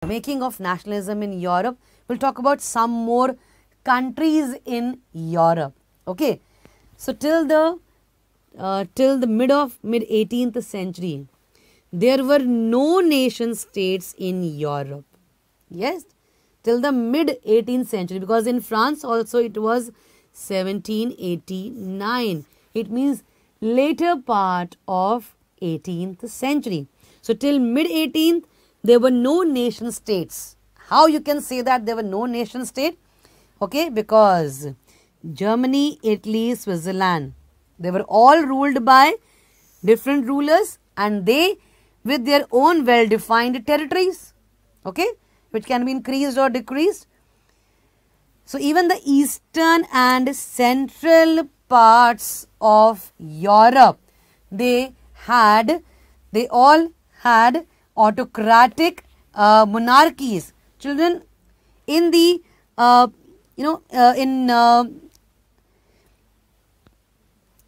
making of nationalism in Europe. We'll talk about some more countries in Europe. Okay, so till the mid 18th century, there were no nation states in Europe. Yes, till the mid 18th century, because in France also it was 1789. It means later part of 18th century. So till mid 18th, there were no nation states. How you can say that there were no nation state? Okay, because Germany, Italy, Switzerland, they were all ruled by different rulers, and they with their own well-defined territories, okay, which can be increased or decreased. So even the eastern and central parts of Europe, they all had autocratic monarchies. Children, in the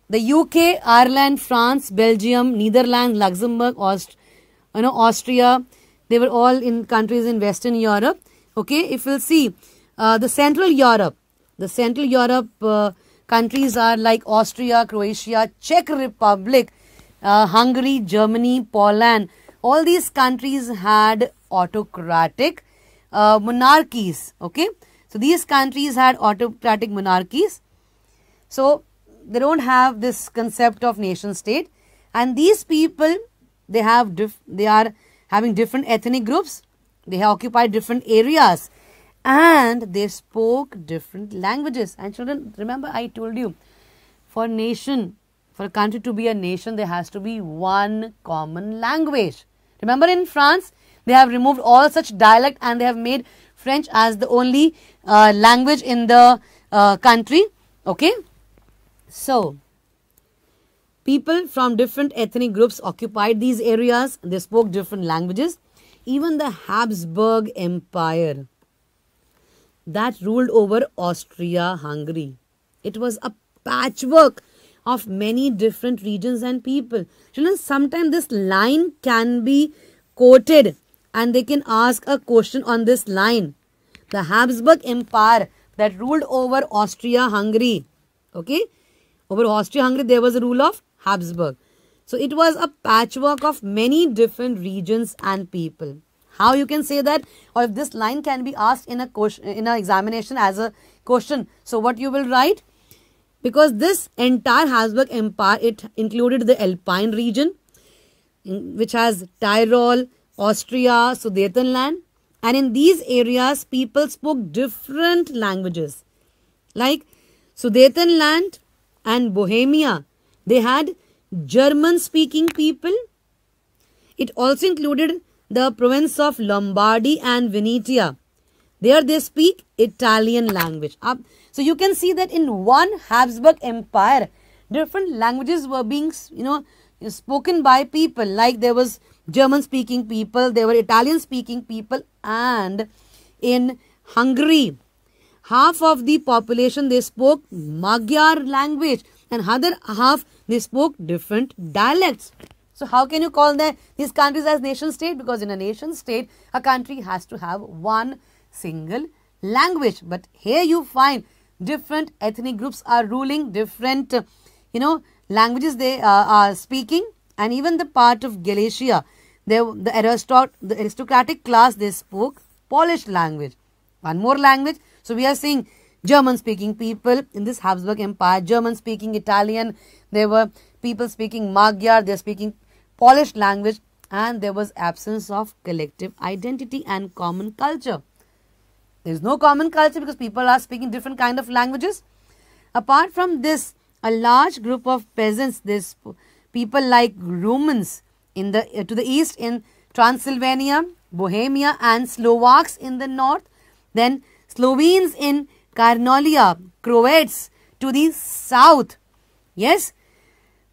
the UK, Ireland, France, Belgium, Netherlands, Luxembourg, Austria, they were all in countries in Western Europe. Okay, if we'll see the Central Europe countries are like Austria, Croatia, Czech Republic, Hungary, Germany, Poland. All these countries had autocratic monarchies. Okay, so these countries had autocratic monarchies. So they don't have this concept of nation state, and these people, they are having different ethnic groups. They have occupied different areas, and they spoke different languages. And children, remember I told you, for a country to be a nation, there has to be one common language. Remember in France, they have removed all such dialect and they have made French as the only language in the country. Okay. So, people from different ethnic groups occupied these areas. They spoke different languages. Even the Habsburg Empire that ruled over Austria-Hungary, it was a patchwork of many different regions and people. Children, sometimes this line can be quoted and they can ask a question on this line. The Habsburg Empire that ruled over Austria-Hungary. Okay, over Austria-Hungary there was a rule of Habsburg. So it was a patchwork of many different regions and people. How you can say that? Or if this line can be asked in a question, in an examination as a question, so what you will write? Because this entire Habsburg Empire, it included the Alpine region, which has Tyrol, Austria, Sudetenland, and in these areas people spoke different languages. Like Sudetenland and Bohemia, they had German speaking people. It also included the province of Lombardy and Venetia. There they speak Italian language. So you can see that in one Habsburg Empire, different languages were being, spoken by people. Like there was German speaking people, there were Italian speaking people, and in Hungary, half of the population, they spoke Magyar language, and other half they spoke different dialects. So how can you call these countries as nation state? Because in a nation state, a country has to have one single language. But here you find different ethnic groups are ruling, different languages they are speaking, and even the part of Galicia, the aristocratic class, they spoke Polish language. One more language. So we are seeing German speaking people in this Habsburg Empire, German speaking Italian, there were people speaking Magyar, they are speaking Polish language, and there was absence of collective identity and common culture. There is no common culture because people are speaking different kind of languages. Apart from this, a large group of peasants, this people like Romans to the east in Transylvania, Bohemia, and Slovaks in the north. Then Slovenes in Carnolia, Croats to the south. Yes,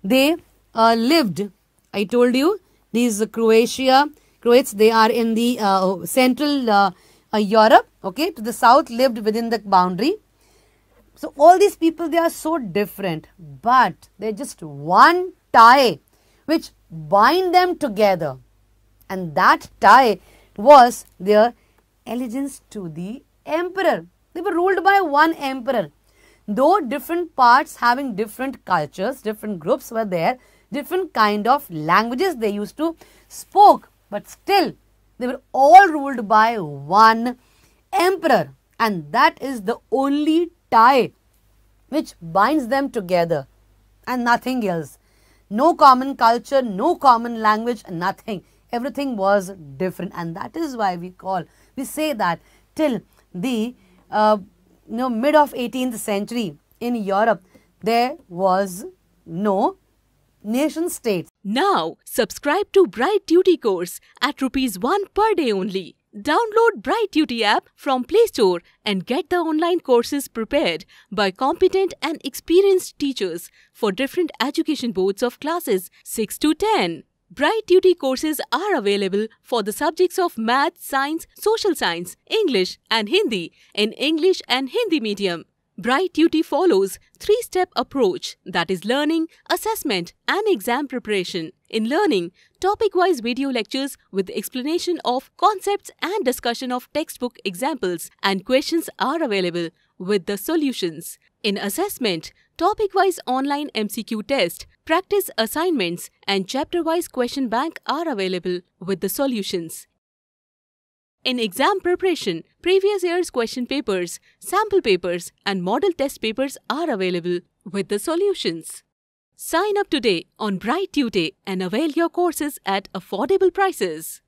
they lived. I told you these Croats, they are in the central Europe. Okay, to the south lived within the boundary. So all these people, they are so different, but they're just one tie which bind them together, and that tie was their allegiance to the emperor. They were ruled by one emperor. Though different parts having different cultures, different groups were there, different kind of languages they used to spoke, but still they were all ruled by one emperor, and that is the only tie which binds them together and nothing else. No common culture, no common language, nothing. Everything was different, and that is why we say that till the mid of 18th century in Europe, there was no nation state. Now, subscribe to Bright Tutee course at ₹1 per day only. Download Bright Tutee app from Play Store and get the online courses prepared by competent and experienced teachers for different education boards of classes 6 to 10. Bright Tutee courses are available for the subjects of Math, Science, Social Science, English and Hindi in English and Hindi medium. Bright Tutee follows 3-step approach, that is learning, assessment and exam preparation. In learning, topic-wise video lectures with explanation of concepts and discussion of textbook examples and questions are available with the solutions. In assessment, topic-wise online MCQ test, practice assignments and chapter-wise question bank are available with the solutions. In exam preparation, previous year's question papers, sample papers and model test papers are available with the solutions. Sign up today on Bright Tutee and avail your courses at affordable prices.